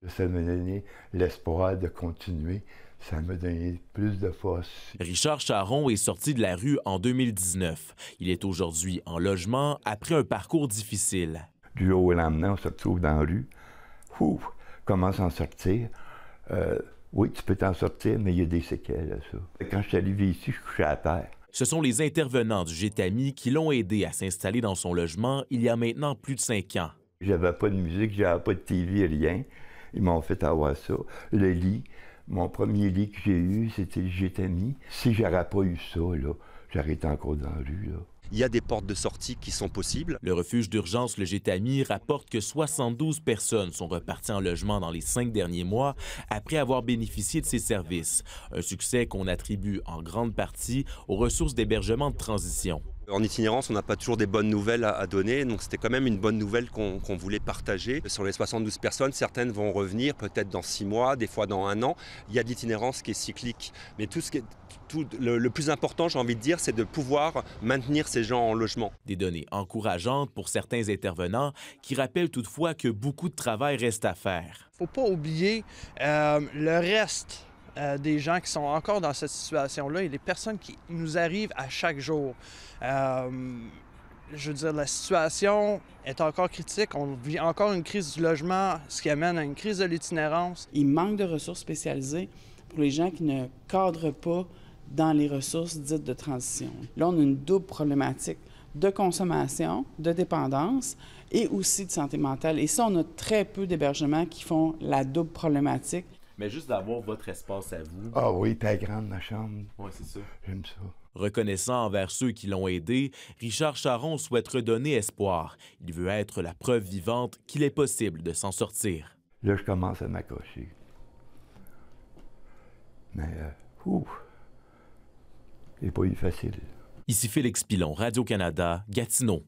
Ça m'a donné l'espoir de continuer. Ça m'a donné plus de force. Richard Charron est sorti de la rue en 2019. Il est aujourd'hui en logement après un parcours difficile. Du jour au lendemain, on se retrouve dans la rue. Ouf, comment s'en sortir? Oui, tu peux t'en sortir, mais il y a des séquelles à ça. Quand je suis arrivé ici, je couchais à terre. Ce sont les intervenants du GETAMI qui l'ont aidé à s'installer dans son logement il y a maintenant plus de 5 ans. J'avais pas de musique, j'avais pas de TV, rien. Ils m'ont fait avoir ça. Le lit, mon premier lit que j'ai eu, c'était le GETAMI. Si j'aurais pas eu ça, là, j'aurais été encore dans la rue, là. Il y a des portes de sortie qui sont possibles. Le refuge d'urgence Le GETAMI rapporte que 72 personnes sont reparties en logement dans les 5 derniers mois après avoir bénéficié de ces services. Un succès qu'on attribue en grande partie aux ressources d'hébergement de transition. En itinérance, on n'a pas toujours des bonnes nouvelles à donner, donc c'était quand même une bonne nouvelle qu'on voulait partager. Sur les 72 personnes, certaines vont revenir peut-être dans 6 mois, des fois dans 1 an. Il y a de l'itinérance qui est cyclique. Mais le plus important, j'ai envie de dire, c'est de pouvoir maintenir ces gens en logement. Des données encourageantes pour certains intervenants qui rappellent toutefois que beaucoup de travail reste à faire. Il ne faut pas oublier le reste des gens qui sont encore dans cette situation-là et les personnes qui nous arrivent à chaque jour. Je veux dire, la situation est encore critique. On vit encore une crise du logement, ce qui amène à une crise de l'itinérance. Il manque de ressources spécialisées pour les gens qui ne cadrent pas dans les ressources dites de transition. Là, on a une double problématique de consommation, de dépendance et aussi de santé mentale. Et ça, on a très peu d'hébergements qui font la double problématique. Mais juste d'avoir votre espace à vous. Ah oui, t'es grande, ma chambre. Oui, c'est ça. J'aime ça. Reconnaissant envers ceux qui l'ont aidé, Richard Charron souhaite redonner espoir. Il veut être la preuve vivante qu'il est possible de s'en sortir. Là, je commence à m'accrocher. Mais, c'est pas eu facile. Ici Félix Pilon, Radio-Canada, Gatineau.